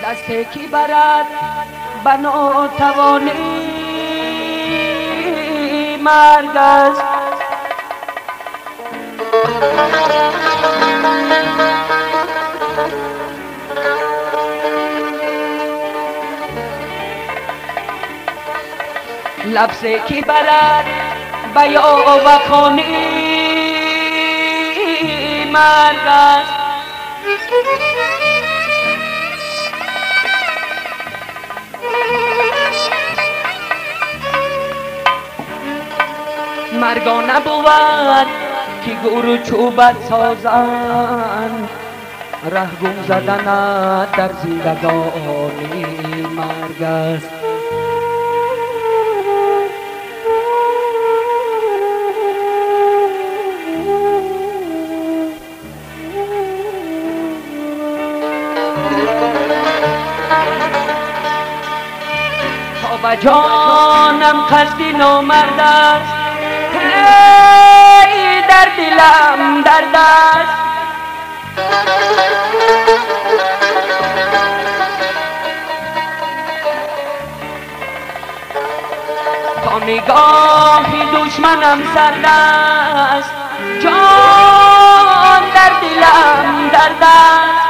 دست کی برد بنا توانی مرگ است. لبس کی برد بیا و خانی مرگ است. مرگا نبود که گور چوبت سازند، ره گم زدنت در زندگانی مرگ است. تا به جانم قصدی نامرد است، در دلم درد است. تا نگاهی دشمنم سرد است، جان در دلم درد است.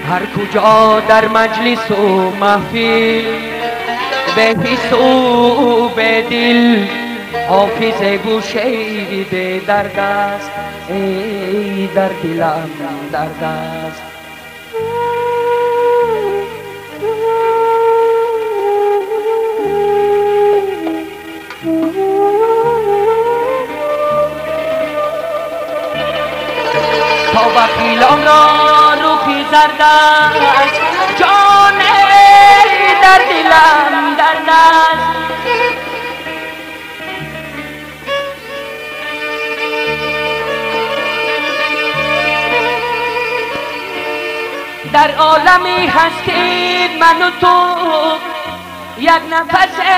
هر کجا در مجلس و محفل به حس و به دل حافظ گوشه به درد است، ای در دلم درد است. تا وکیلان را روخی زرد است، جان در دلم درد است. در عالمی هستید من و تو یک نفسه،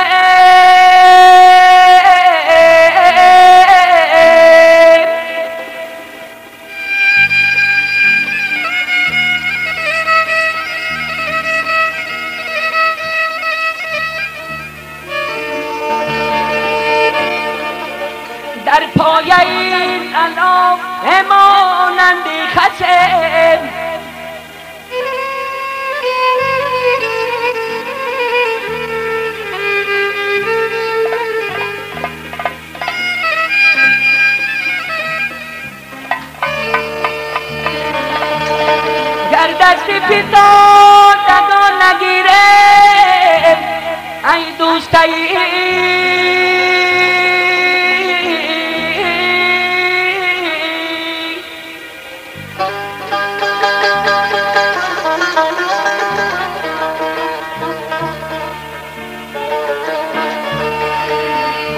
در پای این علام مانند خشم، گر دستی پیتا دگان نگیره ای دوستی،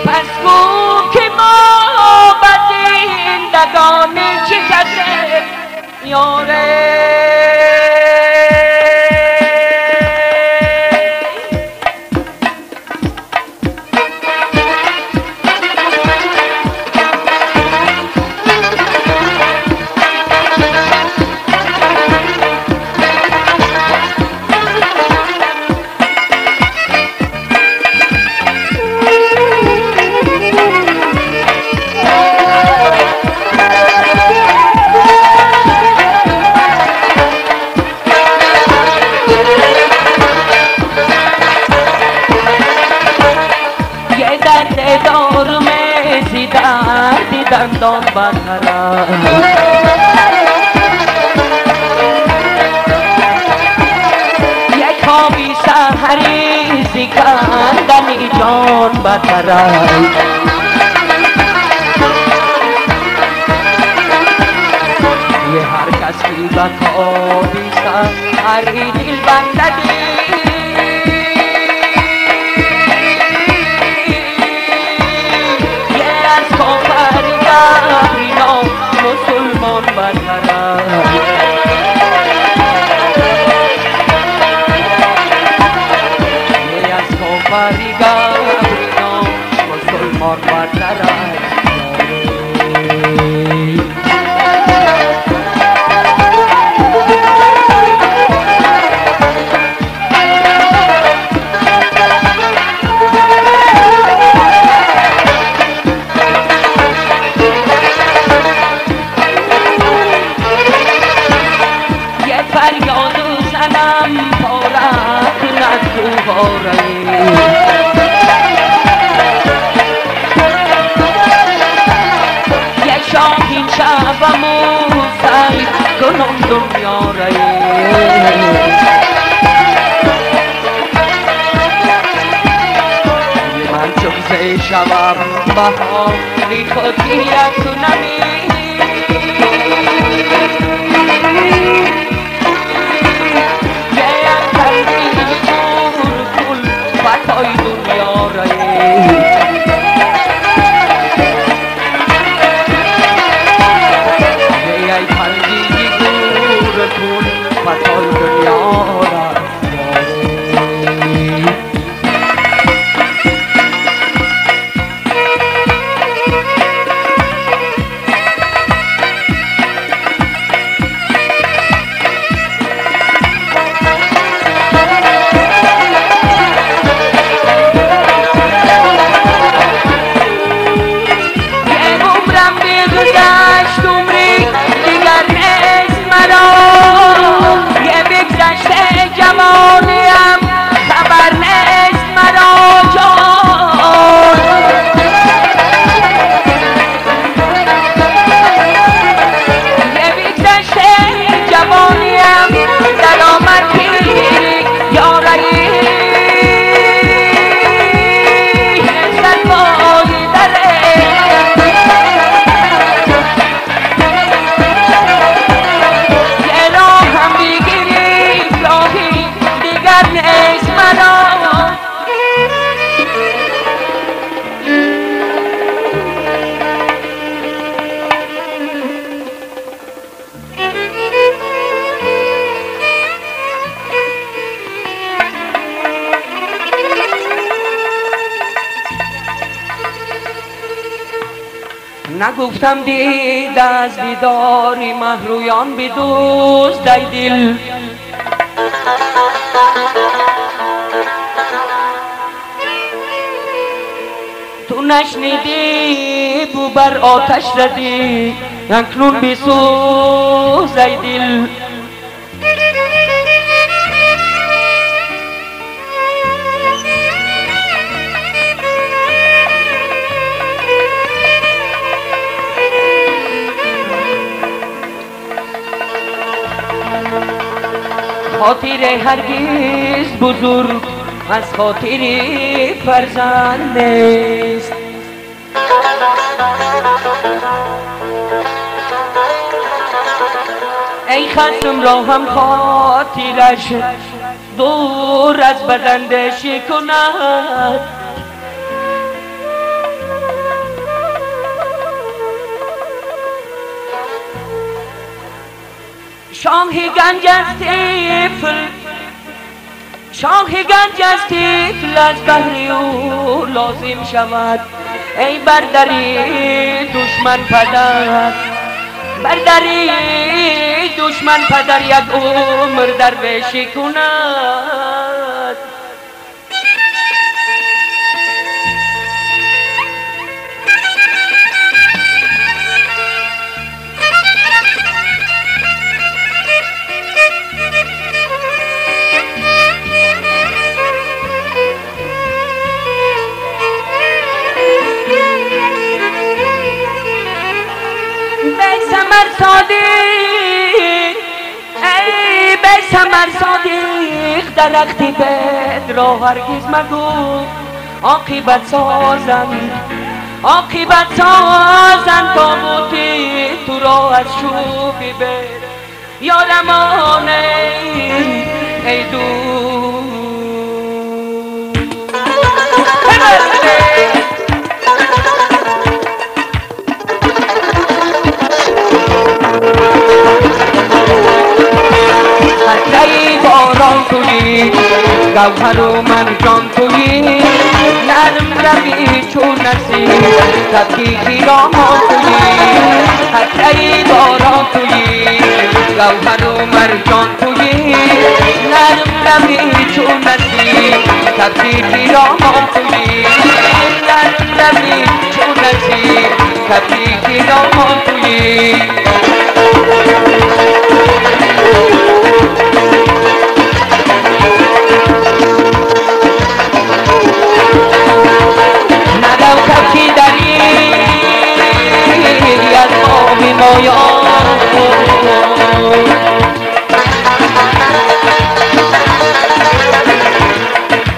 پس گو که ما بدیندگان چه کسه یاره. دار में सितार दंदों बखरा ये खाबी सहरी सिकंदनी जान बखरा ये हर कसी बखाबी सा شهری دل بنددی یه از کافر گبرینا مسلمان بدترم یه از کافر گبرینا مسلمان بدترم یه شاهین شبم و سعید کنم دنیا من چون زی شبم بهاری خودی یک نمی فتای دنیا ای پنجی دور کن فتای دنیا نگفتم دید از دیداری محرویان بدوز دای دل تو نشنیدی بو بر آتش ردی اکنون بسوز ای دل خاطر هرگز بزرگ از خاطر فرزند نیست ای خصم را هم خاطرش دور از بدندش کند شاه گنج از طفل شاه گنج از طفل از بهر او لازم شود ای بردری دشمن پدر بردری دشمن پدر یک عمر در وشی کند ثمر صادق درختی بد را هرگز مگو عاقبت سازند تابوتی تو را از شوخی بر یادمانه ای دوست قطره باران تویی گوهر و مرجان تویی نرم روی چون نسیم تبکی خیرامان تویی قطره باران تویی گوهر و مرجان تویی نرم روی چون نسیم تبکی خیرامان تویی نرم روی چون نسیم تبکی خیرامان تویی ندم کبکی داری از ما بیمایان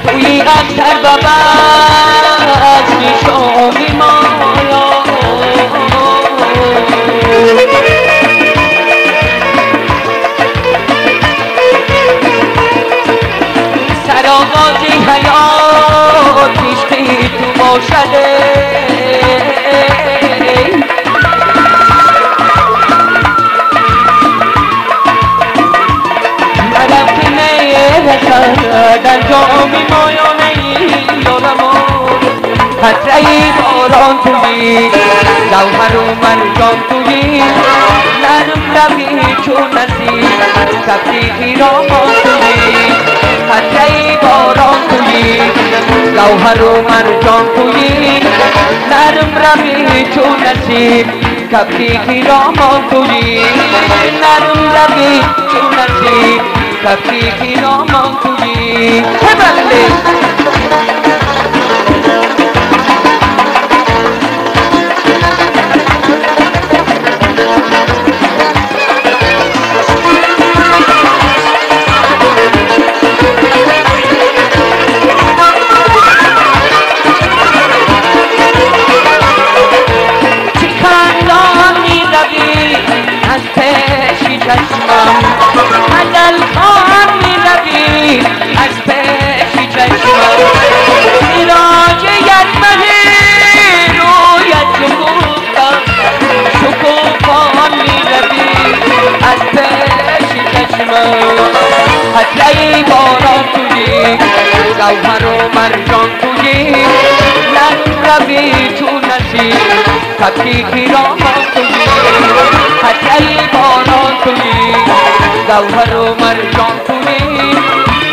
توی اختر و بس میشو بیمایان سرآغازی حیات پیشتی تو باشده ملم که میرسد در جامی مایانه یارمان قطره باران تویی گوهر و مرجان تویی نرم روی چون نسیم تبکی خیرامان تویی قطره باران تویی گوهر و مرجان تویی نرم روی چون نسیم تبکی خیرامان تویی نرم روی چون نسیم تبکی خیرامان تویی بله از پیشی چشمم مدل خان می روی از پیشی چشمم سراج یدمه رویت شکوفم شکوفان می روی از پیشی چشمم قطره باران تویی گوهر و مرجان تویی نرم روی چون نسیم تبکی خیرامان تویی قطره باران تویی گوهر و مرجان تویی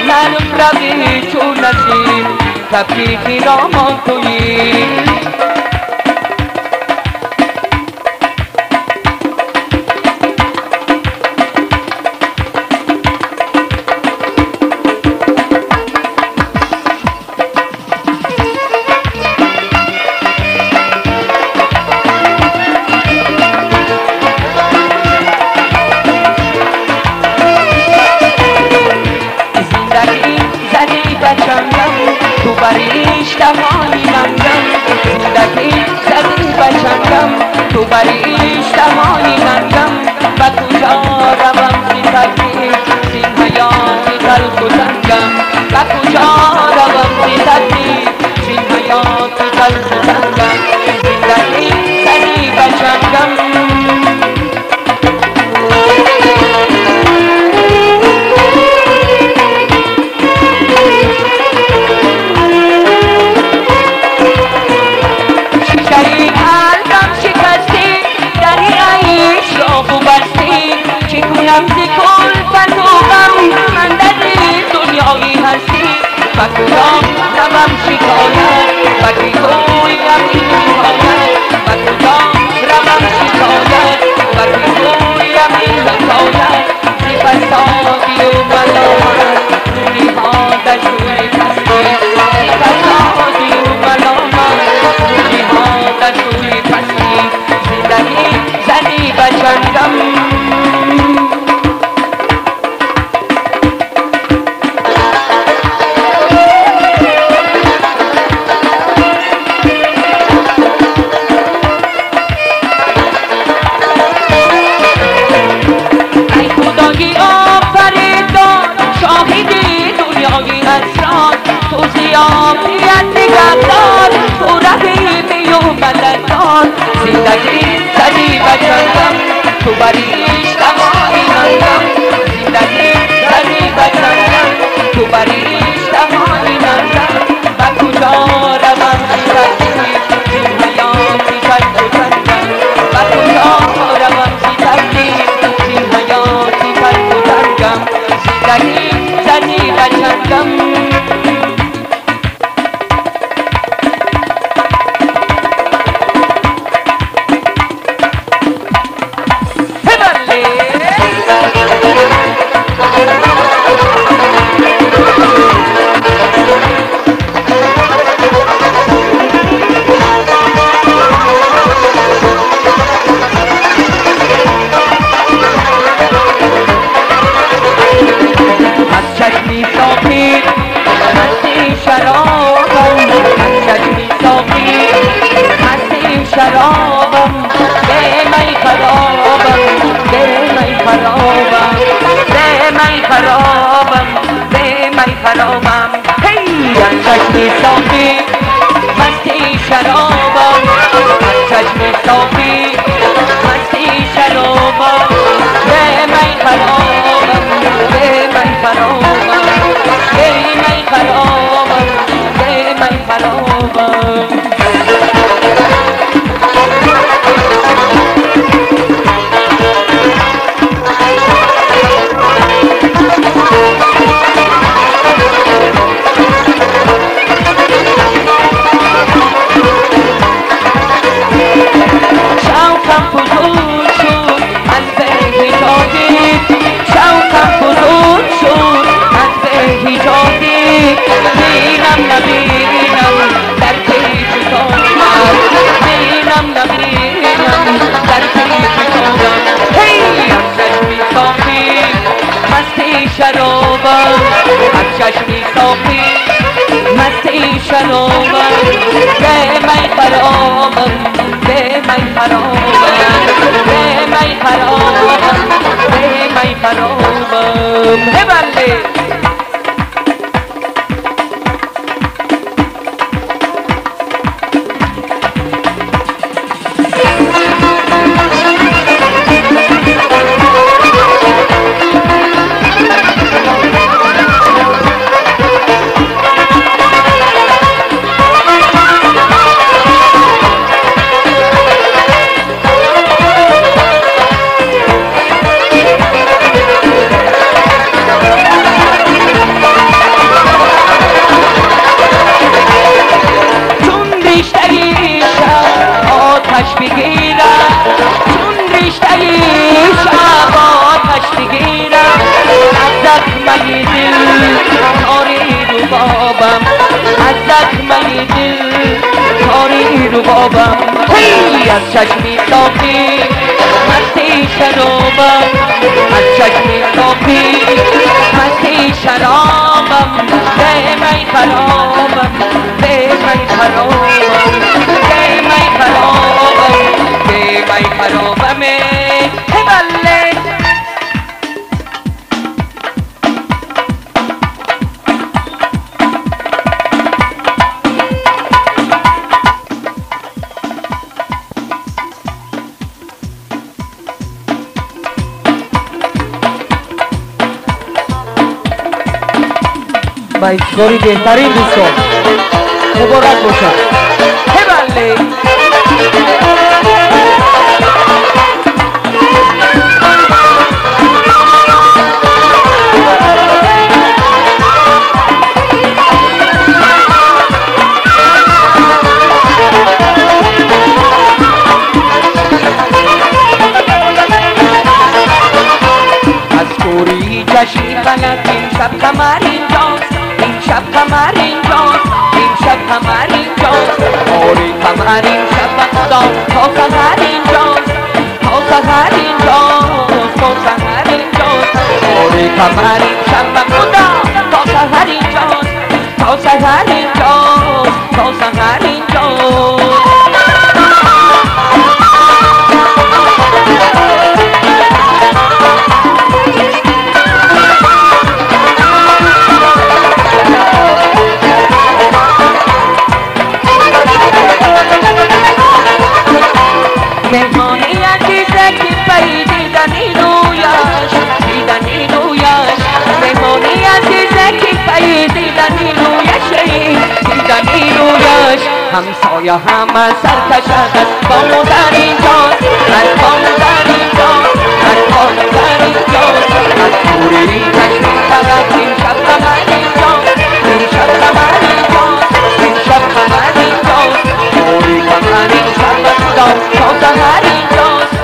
نرم روی چون نسیم تبکی خیرامان تویی تو بریش تمانی نمدم زندگی زدی بچندم تو بریش تمانی نمدم و کجا روم زی تدبیر زین حیات تلخ و تنگم و کجا روم زی تدبیر زین حیات تلخ و تنگم زندگی زدی بچندم رمزی کل فتوغم من در دنیایی هستی و کجا روم شکایت و کی گویم این حکایت و کجا روم شکایت و کی گویم این حکایت زی فسادی و ملامت روی ها در سوی پستی زی فسادی و ملامت روی ها در سوی پستی زندگی زدی بچندم He did. روزیابیت نگهدار تو رحیمی و ملکان زندگی زدی و چندم تو بریش تمامی نندم زندگی زدی و چندم تو بریش تمامی نندم و کجا روم زندگی این حیاتی چند و چندم و کجا روم زندگی این حیاتی چند و چندم زندگی زدی و چندم شرابم به می خرابم به می خرابم به می خرابم به می خرابم هی از چشم صافی مستی شرابم از چشم صافی مستی شرابم به می خرابم به می خرابم به می خرابم به می خرابم شرابم از چشمی صافی مستی شرابم به می خرابم به می خرابم به می خرابم به می خرابم هبله از زخمه دل کاری رو بابم هی از چشمی صافی مستی شرابم از چشمی صافی مستی شرابم به می خرابم به می خرابم به می خرابم به می خرابم هبله با ایستگاری بهترین دوستان مبارک باشد هبله از کوری جشن فلک این شب قمر اینجاست این شب قمر اینجاست این شب قمر اینجاست آری قمر این شب خدا تا سحر اینجاست تا سحر اینجاست تا سحر اینجاست آری قمر این شب خدا تا سحر اینجاست تا سحر اینجاست تا سحر اینجاست همسایه همه سرکش است بانو در اینجاست از بانو در اینجاست از بانو در اینجاست از کوری تشمی فقط این شب قمر اینجاست این شب قمر اینجاست این شب قمر اینجاست کوری قمر این شب خدا تا سحر اینجاست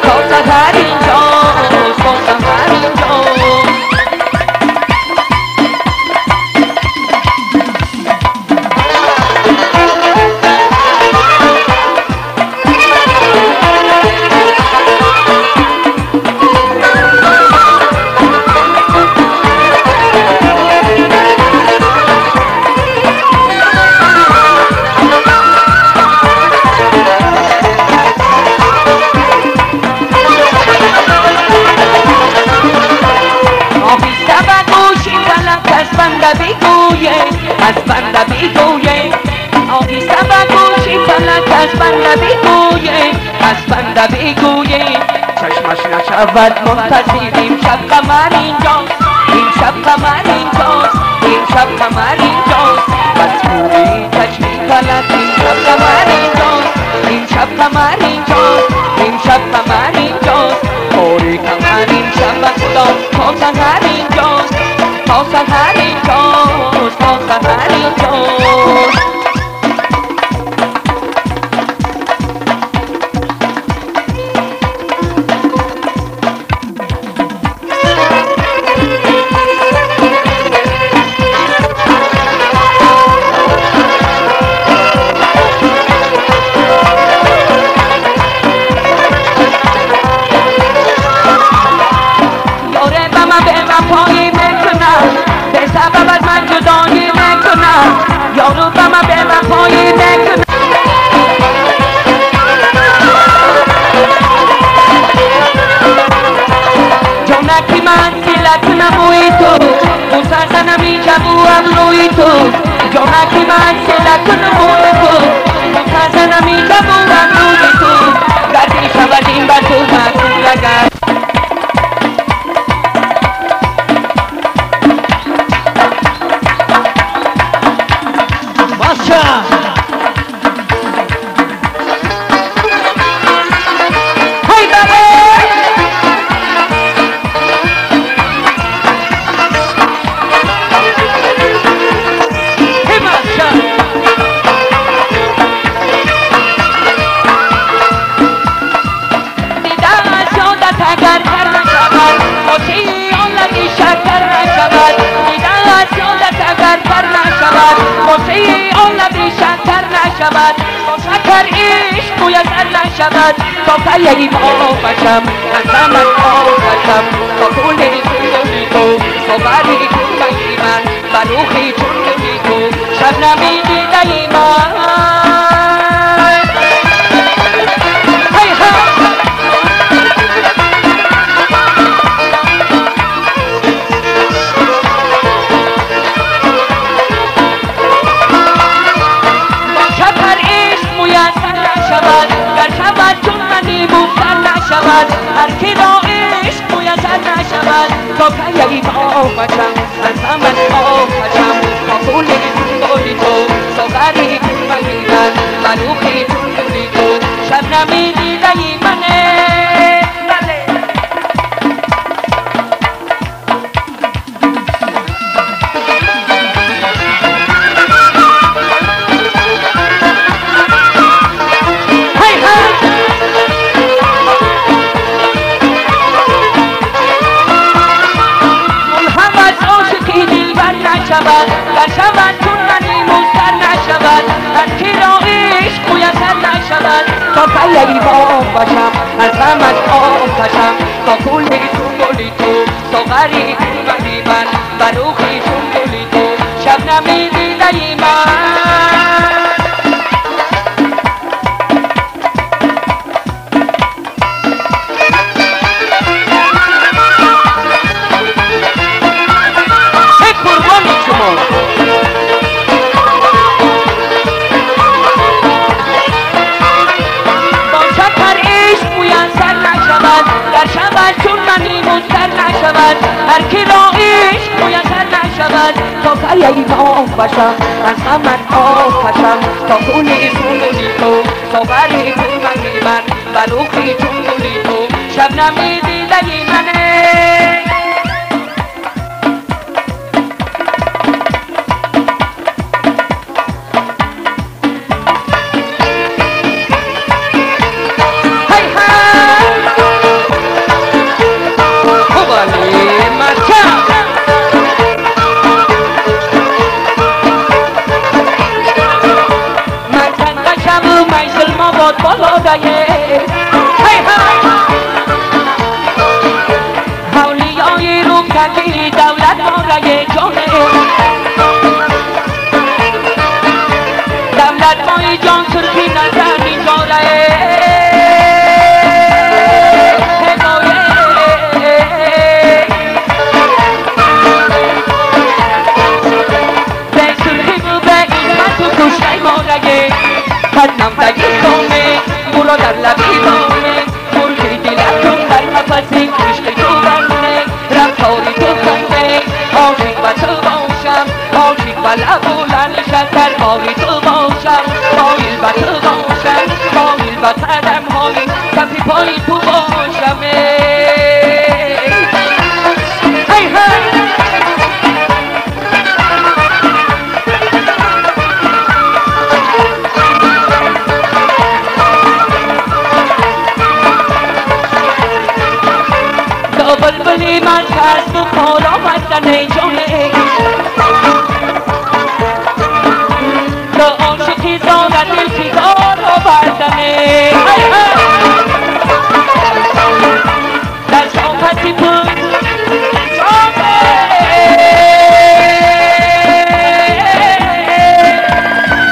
تا سحر اینجاست تا سحر اینجاست از بنده بیگویه آهسته و گوشی فلک از بنده بیگویه از بنده بیگویه چشمش نشود منتظر این شب قمر اینجاست این شب قمر اینجاست این شب قمر اینجاست بس کوری چشمی فلک این شب قمر اینجاست این شب قمر اینجاست این شب قمر اینجاست کوری قمر این شب خدا تا سحر اینجاست تا سحر اینجاست تا سحر اینجاست یاره به من به وفایی میکنم به سبب از من جدایی میکنم یارو به من به وفایی میکنم جونکی من سیلت نموی تو بوسر زنمی جبوام روی تو جونکی من سیلت نموی تو بوسر زنمی جبوام روی تو گردی شودیم بر تو مکون لگر تا پی ما باشم از زمان آفشم تا کولی توی تو تا بری توی من بروخی توی تو شب نمیدی دایی من هر کی را عشق میسر نشود تا پی ما باشم از زمان آفشم تا کولی توی تو ساغری توی من بروخی توی تو شب نمیدی دایی منه در شود چون منی مستر نشود هر کی را عشق میسر نشود تا پی ما باشم از غمت آتشم تا کولی توی تو ساغری توی من بروخی توی تو شب نمیدی دایی من هر کی را عشق میسر نشود نشود تا قریه ما باشم از همت آفشم تا خونی سونی تو ساغری تو منی من بلوخی چونگولی تو شبنمی دیده منه حولیای رو کندی دولت مارای جانه دولت مای جان سرخی نزن اینجاره به سرخی بو به این من تو کشتی مارای حدنم دگی کنه برو در لبی دانه مرگی دیلتون در نفسی کشتی تو بنده رفتاری تو کنده عاشق و تو باشم عاشق و لبولن شکر باری تو باشم مایل و تو باشم مایل و قدم هایی کفی پای تو باشم بلبلی من کس تو پارا بستنه جانه تو عاشقی زاده دل فیگارا بستنه در شاپتی پود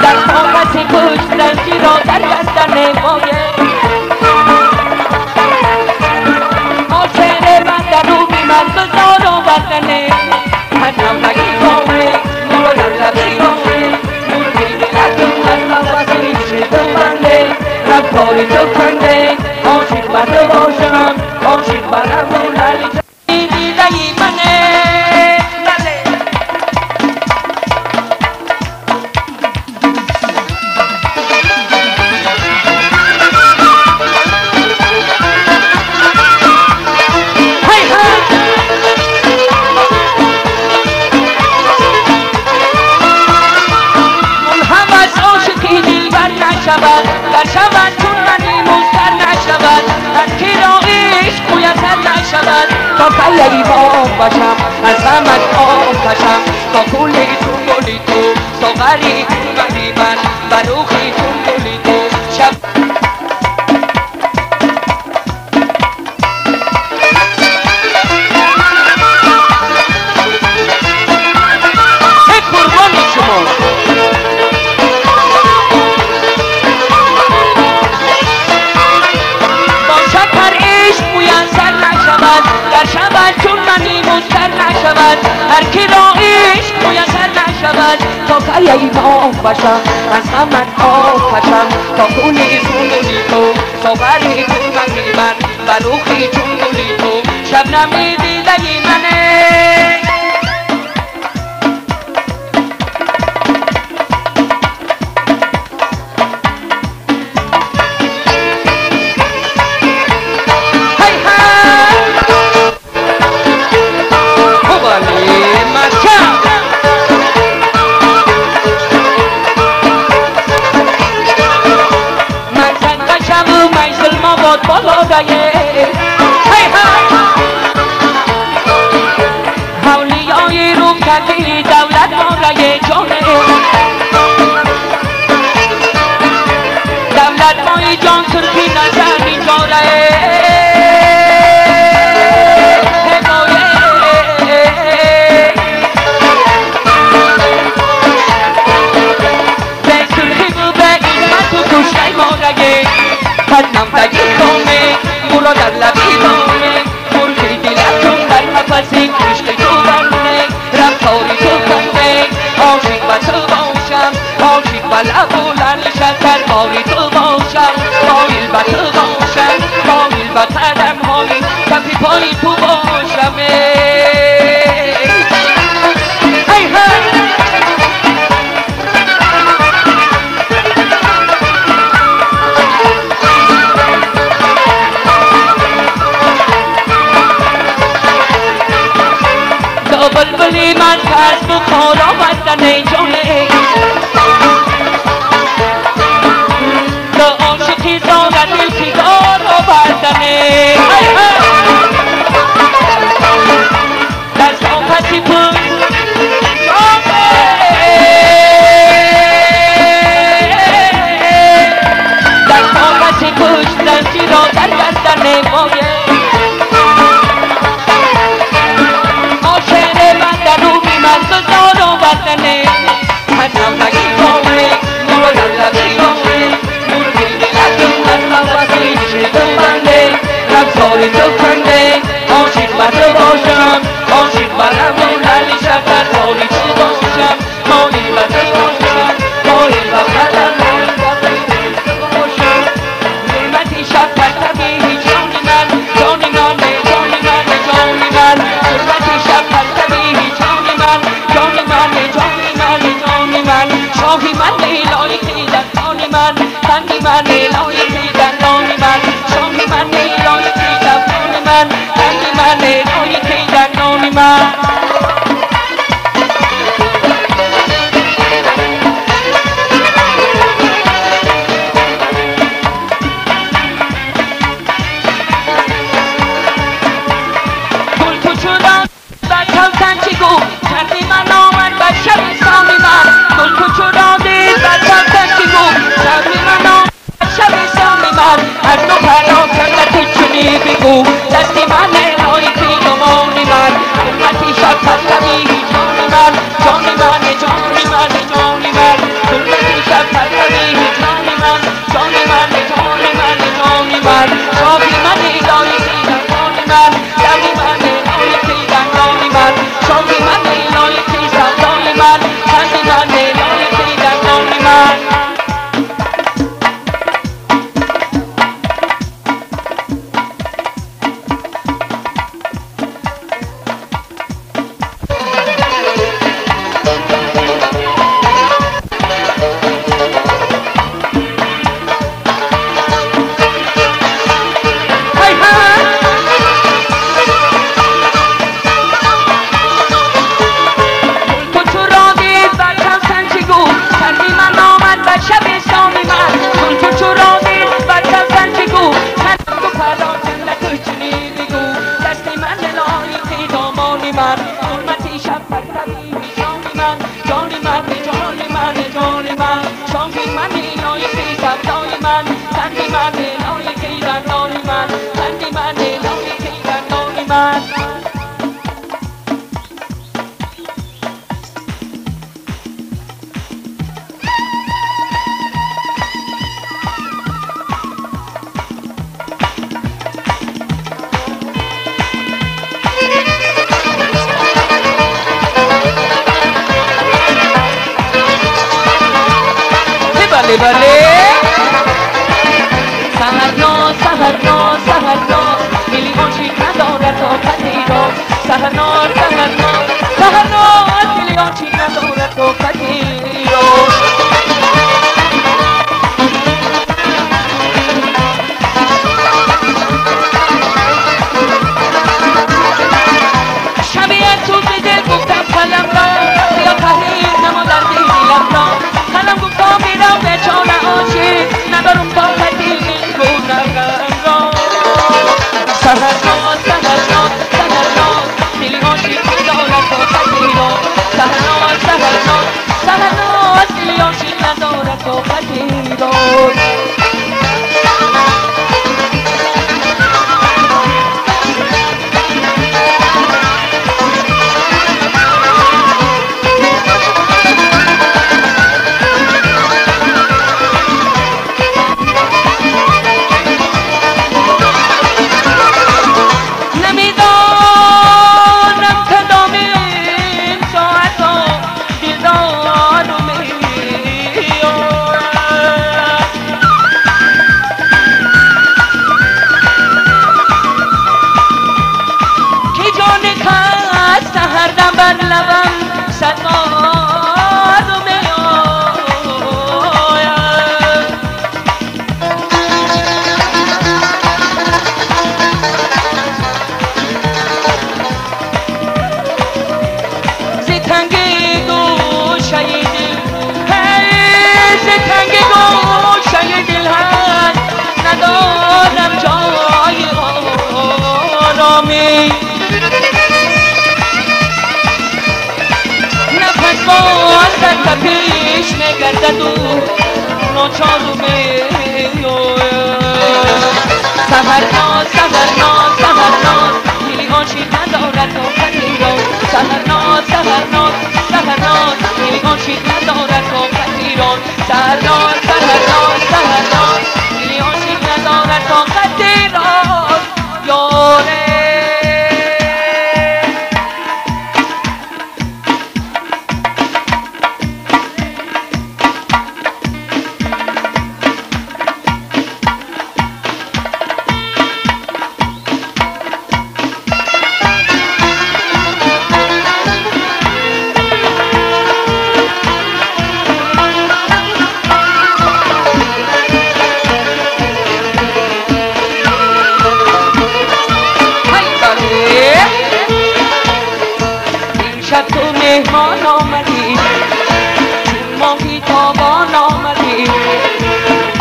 در شاپتی پشت زنجی را در گردنه مایه من بزارو بردنه هنم بگی بامه مرو در لبی بامه مرگی دلتون از نفسی میشه تو بنده رفتاری تو کنده عاشق و تو باشم عاشق و رفولن دیده منه در شود چون منی مستر نشود از کی را عشق میسر نشود تا قریه ما باشم از همت آفشم تا کولی چون گلی تو ساغری تو منی من بروخی چون گلی تو شب قربانی شما در شود چون منی مستر نشود هر کی را عشق میسر نشود تا قریه ما باشم از همت آفشم تا خونی سونی تو ساغری تو منی من بلوخی چون گلی تو شبنمی دیده منه حولیای رو کندی دولت مارای جانه دولت مای جان سرخی نزن اینجاره به سرخی بو به این من تو کشتی مارای حدنم دگی کنه مرا در لبی دانه مرگی دیلتون در نفسی کشتی تو بنده رفتاری تو کنده عاشق و تو باشم عاشق و لبولن شکر باری تو باشم مایل و تو باشم مایل و قدم هایی کفی پای تو باشم من کسب و کار آوردن جانه به عاشقی زارن التیگار آوردنه دست آفتی پوش دست آفتی پوش دستی را در گردن مایه آشهر بندن و بیمرز و زار آوردنه هنم بگی باوه نور لبی باوه نور دیگه لکن از نفسی شکل بنده رفزاری تو کنده عاشق بنده باشم عاشق بنده مونلی شکر داری تو باشم مایی بنده باشم مایی بنده باشم نعمتی شکر طبیعی جانی من جانی من جانی من جانی من نعمتی شکر طبیعی جانی من جانی من جانی من جانی من شاهی من لایقی دندانی من تنگی من لایقی دندانی من شاهی من لایقی دندانی من تنگی من لایقی دندانی من دستی من لایقی گمانی من امتی شکر طبیعی جانی من جانی من جانی من جانی من امتی شکر طبیعی جانی من جانی من جانی من جانی من شاهی من لایقی دندانی من دمی من لایقی دندانی من شاهی من لایقی سردانی من تنی من لایقی دندانی من بله سهرناز سهرناز سهرناز میلیون چیز ندارد طاقتی را سهرناز سهرناز سهرناز میلیون چیز ندارد طاقتی را شبیه تو به دل گفتم قلم را بیا تحریر نما در دیلم را قلم گفتم میرم به جان عاشق ندارم طاقتی این گونه‌ام را سهرناز سهرناز سهرناز میلیون چیز ندارد طاقتی را سهرناز سهرناز سهرناز میلیون نفس باز در پیش نگردد و ناچارمه سهرناز سهرناز سهرناز دلی عاشق ندارد آفتی را سهرناز سهرناز سهرناز دلی عاشق ندارد آفتی را سهرناز سهرناز سهرناز دلی عاشق ندارد آفتی را یاره مهمان آمدی چون ماهی تابان آمدی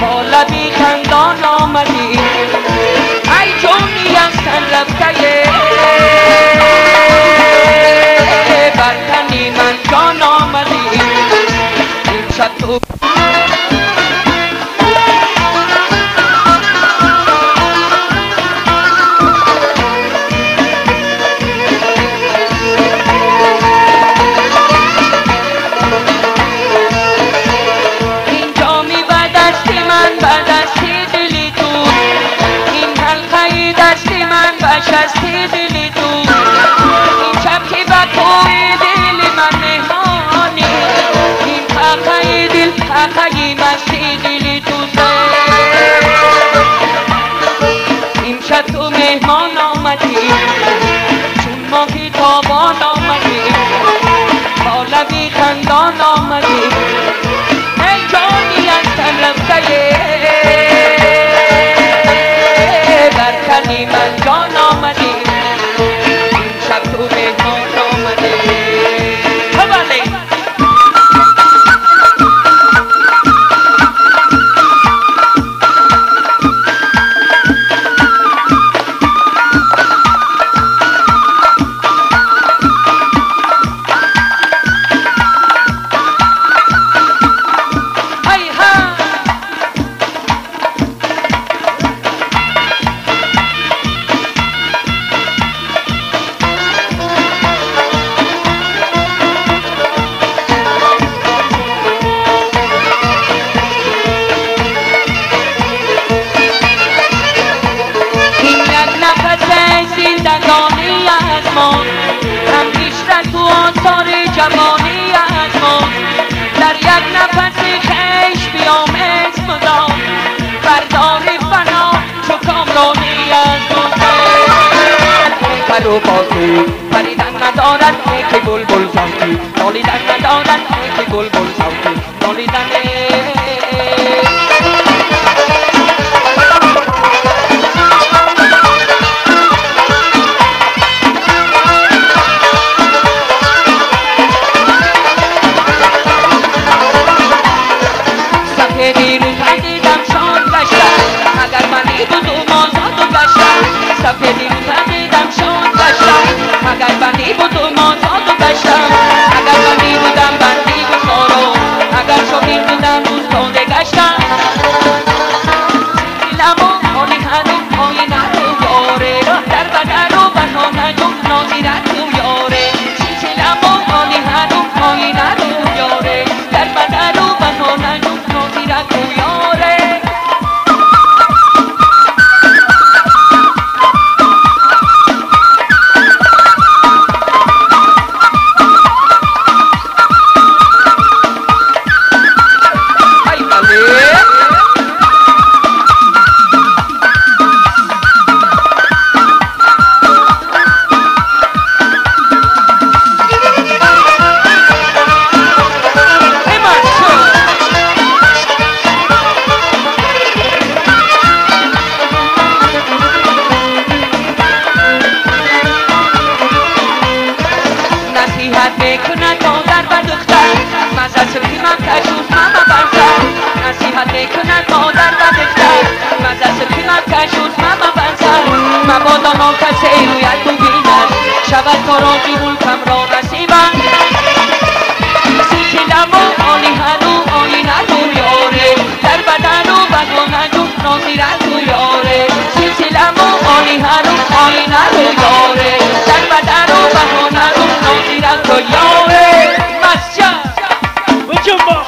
با لبی خندان آمدی ای جونی از تن رفته بر تنی من جان آمدی امشب تو شستی دلی تو این شب که با توی دل من مهمانی این حقای دل حقای مستی دلی تو این شب تو مهمان آمدی چون ماهی تابان آمدی با لبی خندان آمدی ای جانی از تن رفته بر تنی من جان آمدی این شب تو مهمان آمدی بله زندگانی از ما هم پیشرفت و آثار جوانی از ما در یک نفس خیش بیامد مدام بردار فنا چو کامرانی از ما پر و بازی پریدن ندارد که بلبل صوتی نالیدن ندارد که بلبل صوتی نالیدن اگر منی بود و مازاد و گشتم سفیدی رو تقیدم شاد گشتم اگر بندی بود و مازاد و گشتم اگر بندی بودم بندی و خارو اگر شدیم بودم دوستانه گشتم لما آنی هنو آیی نرو یاره در بدر و بنانه جو نازیرت تو یاره لما آنی هنو آیی نرو یاره در بدر و بنانه جو نازیرت تو یاره نصیحت میکنه تا در بدختر مزه سوی من کشوز ماما بنزن نصیحت کند مادر و دختر مزد کنند کشود مما بنزر مبادا ناکسی رویت ببیند شود تاراجی ملکم را نصیبم سلسلم و آلی هنو آلی ندو یاره در بدن و بدن و نازیرت و یاره سلسلم و آلی هنو آلی ندو یاره در بدن و بدن و نازیرت و یاره مسجد بجنبا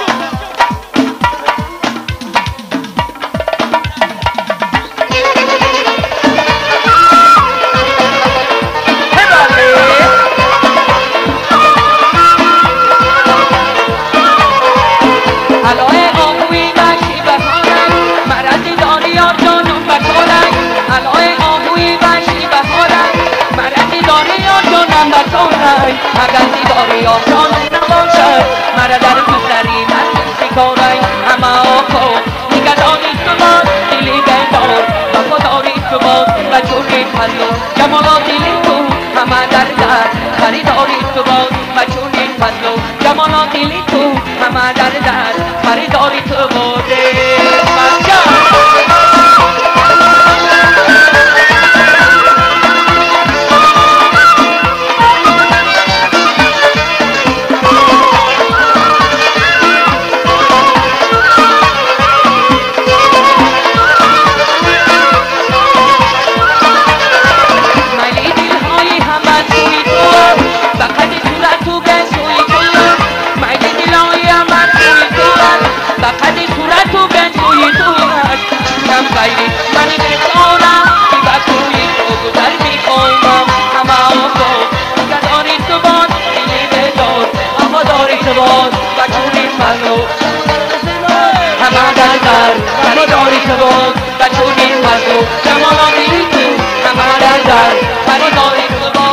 اگر دیداری آسان نباشد مرا در گذری نتیسی کارای اما آقا نگداری تو باد دلی بندار وفاداری تو باد و چونی پلو جمالات دلی تو همه در در خریداری تو باد و چونی پلو جمالات دلی تو همه در در خریداری تو باده خریداری تو بود و چونی پسو جمالاتی تو همه در در خریداری تو بود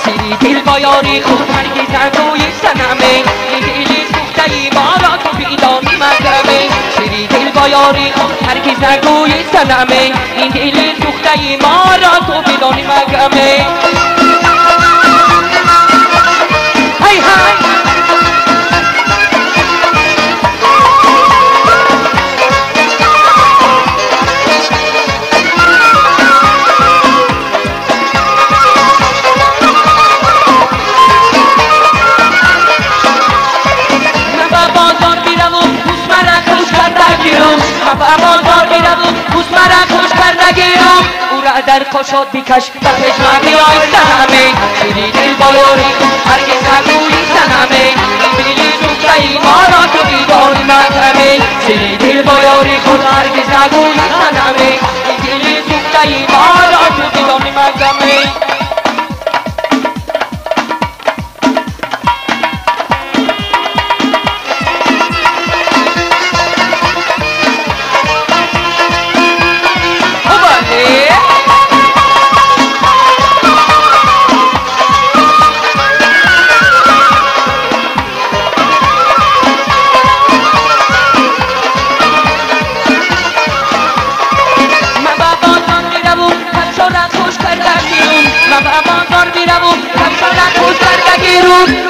سیری دل با یاری خود هرگز نگویی سنمه این دلی سوخته ای ما را تو بیدانی مگرمه سیری دل با یاری خود هرگز نگویی سنمه این دلی سوخته ای ما را تو بیدانی مگرمه های های بازار میرم و بوس مرا خوش کردگیرم او را در خوشات بکش و پشمه بیای سنمه سیری دل بایاری هرگز نگویی سنمه این دلی سوخته ای ما را تو بیداری مکرمه سیری دل بایاری خود هرگز نگویی سنمه این دلی سوخته ای ما را تو بیداری مکرمه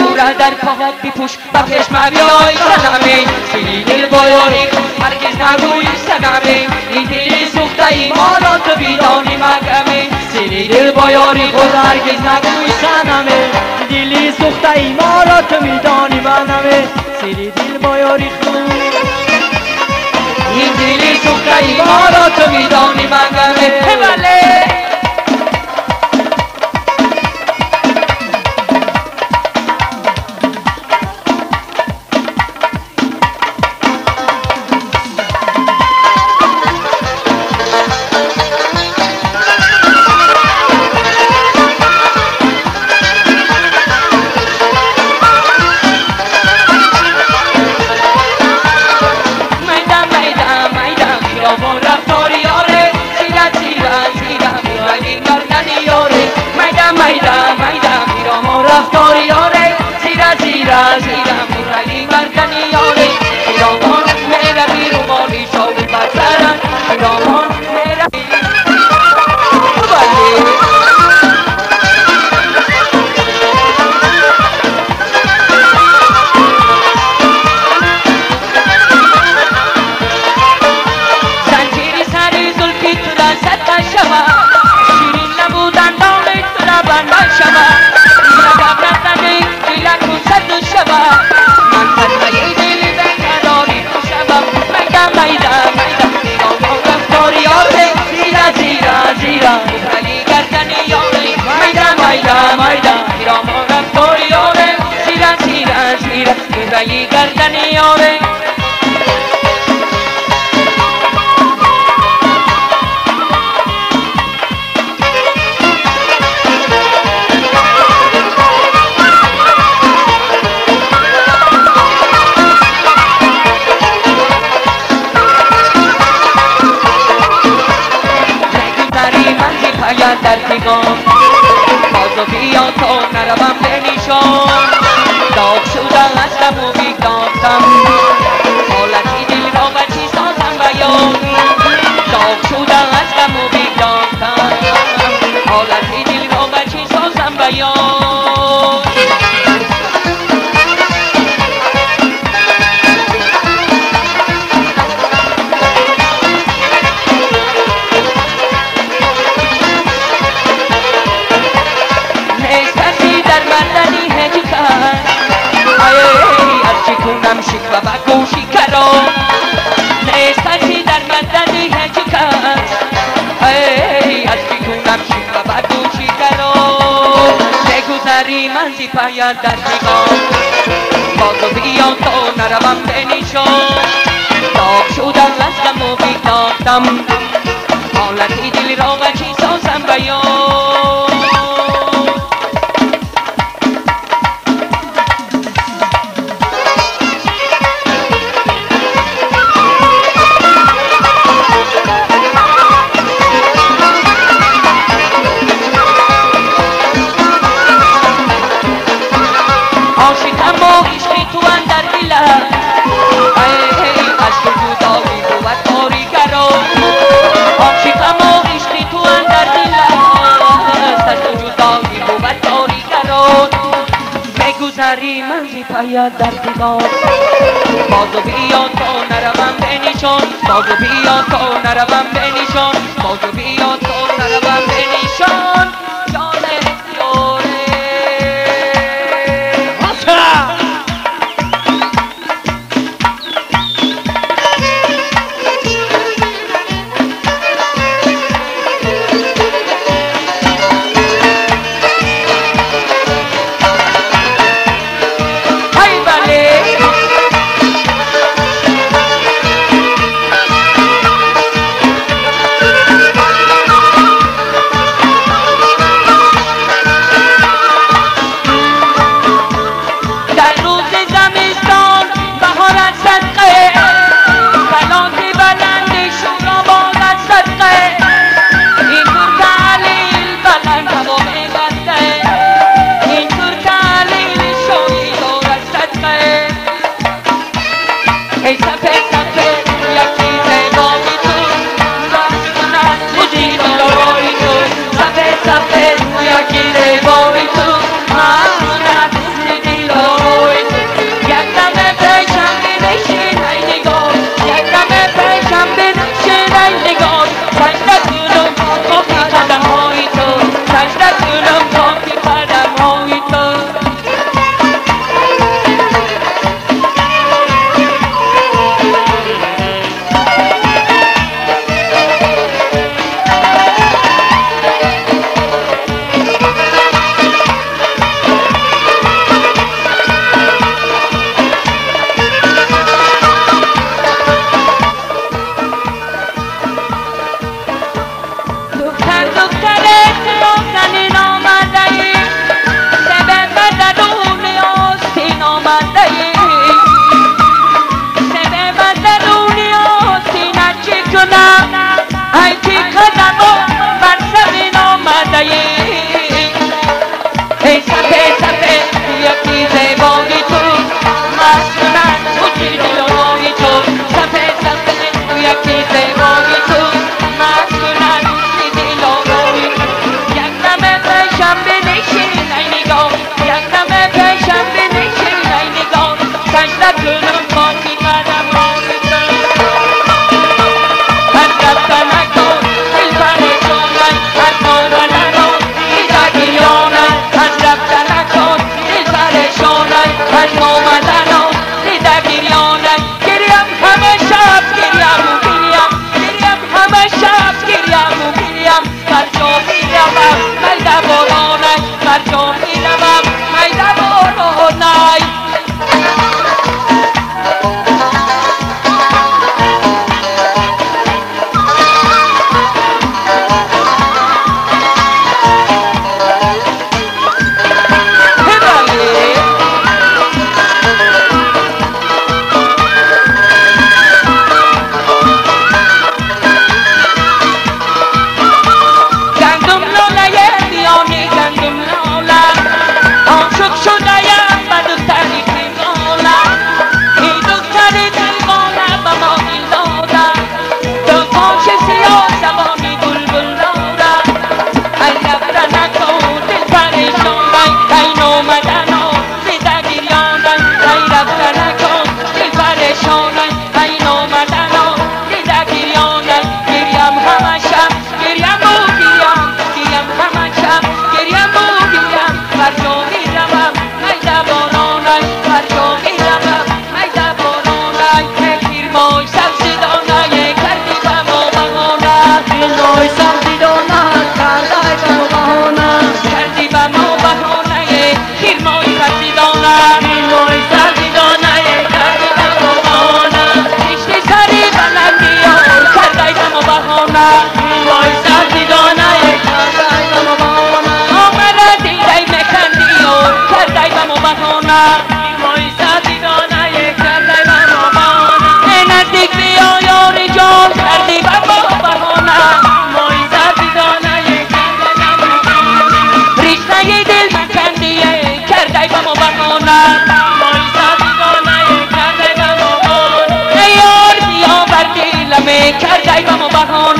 او را در پاهات بپوش و پشمه بیای سنمه سیری دل بایاری هرگز نگویی سنمه این دلی سوخته ای ما را تو بیدانی مگمه سیری دل بایاری خود هرگز نگویی سنمه دلی سوخته ای ما را تو میدانی منمه سیری دل بایاری خود این دلی سوخته ای ما را تو میدانی مگمه بله رفتاری آره سیرت سیرت سیرت شود میرگم نزده دلت تو صد شود من تنهای دل بقراری تو شوم میدم میدم میدم نگاه رفتاری آره زیرا زیرا زیرا ولی گردنی آره میدم میدم میدم نگاه رفتاری آره زیرا زیرا زیرا ولی گردنی آره در پیگام بازو بیا تا نروم به نیشان داغ شدم از غم و بیگناهتم حالتی دل را به چی سازم بیان داغ شدم از غم و بیگناهتم حالتی دل را به چی سازم بیان شکوه و گوشی کرام نیست کسی در مدنی هیچ کس ای از کی کنم شکوه و گوشی کرام نگذری من زی پاید در پیغام بازو بیا تا نروم به نیشان داغ شدم از غم و بیگناهتم حالتی دل را به چی سازم بیان بگذری من زی پاید در پیغام بازو بیا تا نروم به نیشان بازو بیا تا نروم به نیشان بازو بیا تا نروم به نیشان جان یاره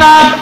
من